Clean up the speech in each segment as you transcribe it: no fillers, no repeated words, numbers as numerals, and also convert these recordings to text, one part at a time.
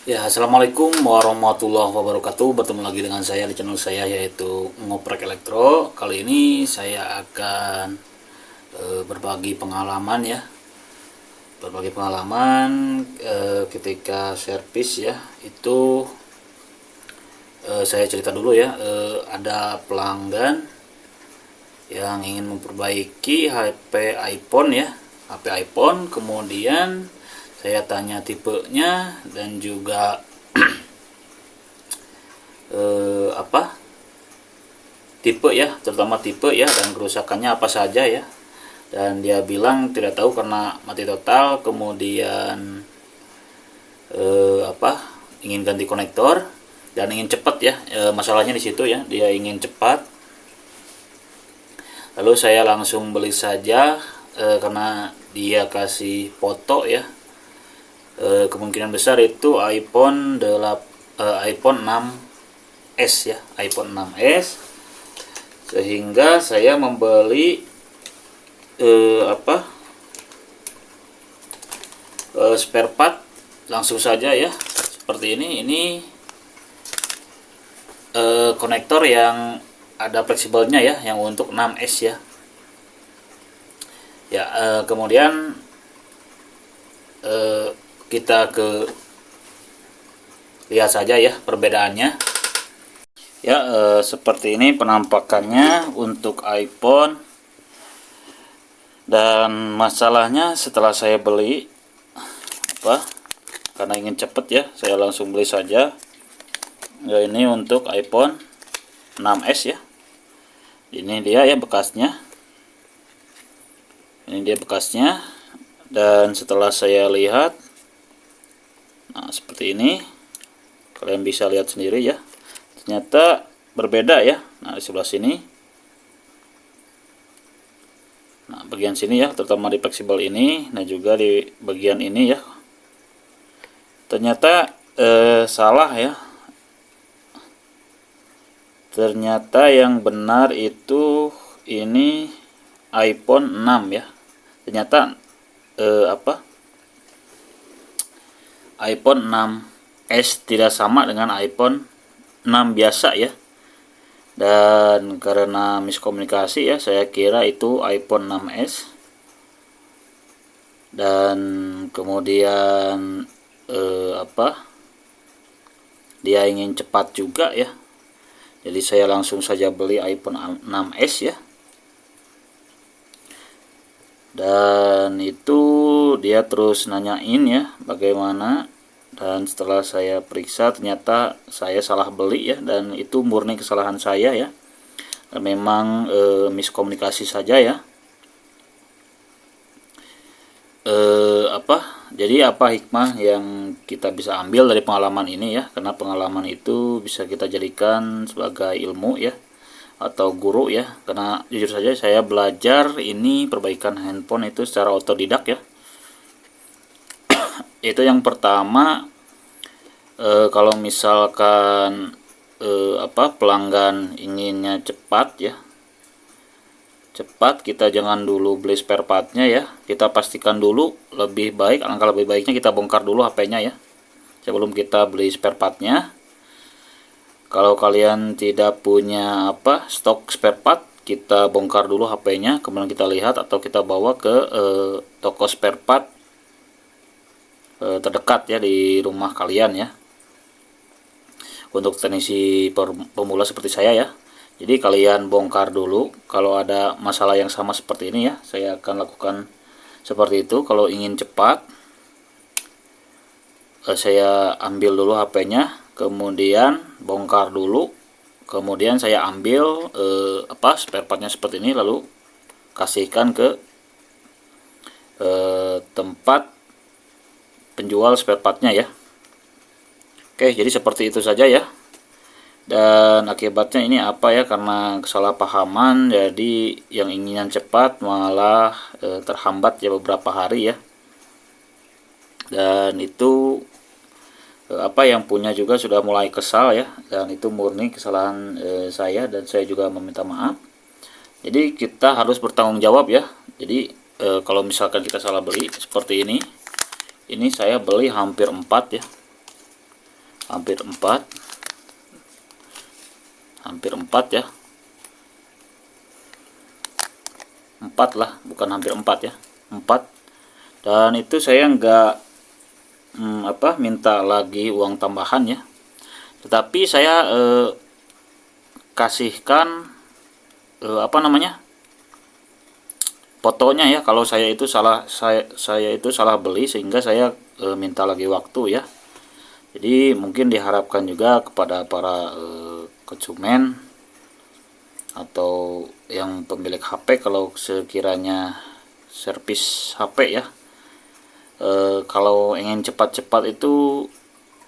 Ya, assalamualaikum warahmatullahi wabarakatuh. Bertemu lagi dengan saya di channel saya yaitu Ngoprek Elektro. Kali ini saya akan berbagi pengalaman ya, ketika servis ya. Itu saya cerita dulu ya. Ada pelanggan yang ingin memperbaiki HP iPhone ya, HP iPhone. Kemudian saya tanya tipenya dan juga apa tipe ya, terutama tipe ya, dan kerusakannya apa saja ya. Dan dia bilang tidak tahu karena mati total. Kemudian apa ingin ganti konektor dan ingin cepat ya. Masalahnya di situ ya, dia ingin cepat. Lalu saya langsung beli saja karena dia kasih foto ya. Kemungkinan besar itu iPhone 6s ya, iPhone 6s. Sehingga saya membeli spare part langsung saja ya, seperti ini konektor yang ada fleksibelnya ya, yang untuk 6s ya. Ya, kemudian kita lihat saja ya perbedaannya. Ya, seperti ini penampakannya untuk iPhone. Dan masalahnya setelah saya beli karena ingin cepet ya, saya langsung beli saja. Ya, ini untuk iPhone 6s ya. Ini dia ya bekasnya. Ini dia bekasnya. Dan setelah saya lihat, nah seperti ini, kalian bisa lihat sendiri ya. Ternyata berbeda ya. Nah, di sebelah sini. Nah, bagian sini ya, terutama di fleksibel ini, nah juga di bagian ini ya. Ternyata salah ya. Ternyata yang benar itu ini iPhone 6 ya. Ternyata iPhone 6s tidak sama dengan iPhone 6 biasa ya. Dan karena miskomunikasi ya, saya kira itu iPhone 6s. Dan kemudian dia ingin cepat juga ya. Jadi saya langsung saja beli iPhone 6s ya. Dan itu dia terus nanyain ya bagaimana. Dan setelah saya periksa ternyata saya salah beli ya, dan itu murni kesalahan saya ya. Dan memang miskomunikasi saja ya. Jadi apa hikmah yang kita bisa ambil dari pengalaman ini ya? Karena pengalaman itu bisa kita jadikan sebagai ilmu ya, atau guru ya. Karena jujur saja saya belajar ini perbaikan handphone itu secara otodidak ya. Itu yang pertama, kalau misalkan pelanggan inginnya cepat ya, cepat, kita jangan dulu beli spare partnya ya. Kita pastikan dulu, lebih baik, alangkah lebih baiknya kita bongkar dulu HP-nya ya, sebelum kita beli spare partnya. Kalau kalian tidak punya stok spare part, kita bongkar dulu HP-nya, kemudian kita lihat atau kita bawa ke toko spare part terdekat ya di rumah kalian ya. Untuk teknisi pemula seperti saya ya. Jadi kalian bongkar dulu. Kalau ada masalah yang sama seperti ini ya, saya akan lakukan seperti itu. Kalau ingin cepat, saya ambil dulu HP-nya, kemudian bongkar dulu, kemudian saya ambil spare partnya seperti ini, lalu kasihkan ke tempat penjual spare partnya ya. Oke, jadi seperti itu saja ya. Dan akibatnya ini karena kesalahpahaman, jadi yang inginan cepat malah terhambat ya beberapa hari ya. Dan itu yang punya juga sudah mulai kesal ya, dan itu murni kesalahan saya, dan saya juga meminta maaf. Jadi kita harus bertanggung jawab ya. Jadi kalau misalkan kita salah beli seperti ini saya beli hampir 4 ya. hampir 4 ya, 4 lah, bukan hampir 4 ya, 4. Dan itu saya nggak minta lagi uang tambahan ya, tetapi saya kasihkan fotonya ya, kalau saya itu salah beli, sehingga saya minta lagi waktu ya. Jadi mungkin diharapkan juga kepada para konsumen atau yang pemilik HP, kalau sekiranya servis HP ya, kalau ingin cepat-cepat itu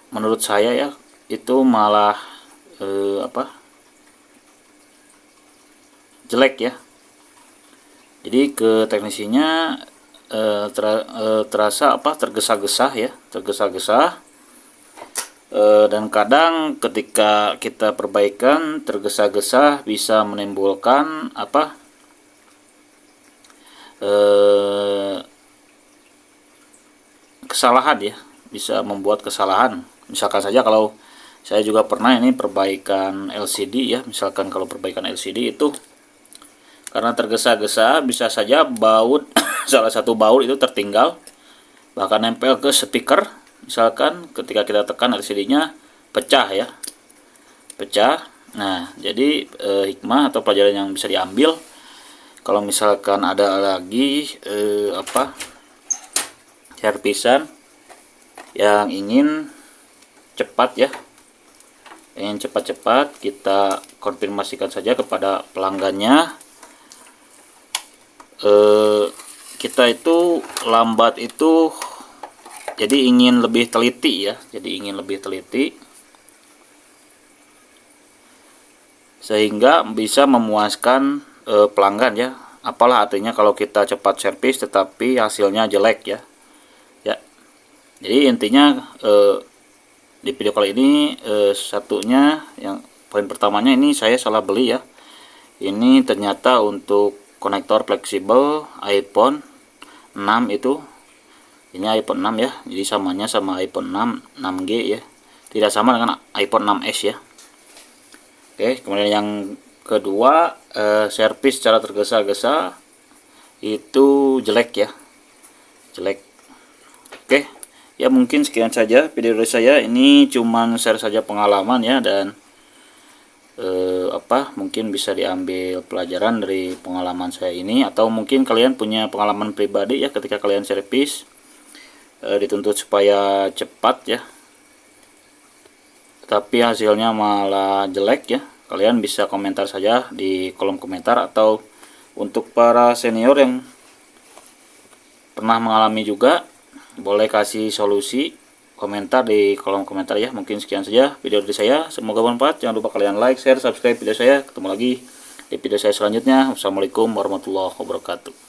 menurut saya ya, itu malah jelek ya. Jadi ke teknisinya terasa tergesa-gesa ya, dan kadang ketika kita perbaikan tergesa-gesa bisa menimbulkan kesalahan ya, bisa membuat kesalahan. Misalkan saja kalau saya juga pernah ini perbaikan LCD ya, misalkan kalau perbaikan LCD itu karena tergesa-gesa bisa saja baut salah satu baut itu tertinggal, bahkan nempel ke speaker. Misalkan ketika kita tekan LCD-nya pecah ya, Nah, jadi hikmah atau pelajaran yang bisa diambil kalau misalkan ada lagi servisan yang ingin cepat ya, cepat-cepat, kita konfirmasikan saja kepada pelanggannya. Kita itu lambat itu jadi ingin lebih teliti ya, sehingga bisa memuaskan pelanggan ya. Apalah artinya kalau kita cepat servis tetapi hasilnya jelek ya. Jadi intinya di video kali ini satunya, yang poin pertamanya ini saya salah beli ya. Ini ternyata untuk konektor fleksibel iPhone 6 itu, ini iPhone 6 ya, jadi samanya sama iPhone 6 6G ya, tidak sama dengan iPhone 6s ya. Oke, kemudian yang kedua, servis secara tergesa-gesa itu jelek ya, Oke ya, mungkin sekian saja video dari saya. Ini cuman share saja pengalaman ya, dan mungkin bisa diambil pelajaran dari pengalaman saya ini, atau mungkin kalian punya pengalaman pribadi ya, ketika kalian servis dituntut supaya cepat ya, tapi hasilnya malah jelek ya. Kalian bisa komentar saja di kolom komentar, atau untuk para senior yang pernah mengalami juga boleh kasih solusi, komentar di kolom komentar ya. Mungkin sekian saja video dari saya, semoga bermanfaat. Jangan lupa kalian like, share, subscribe video saya. Ketemu lagi di video saya selanjutnya. Wassalamualaikum warahmatullahi wabarakatuh.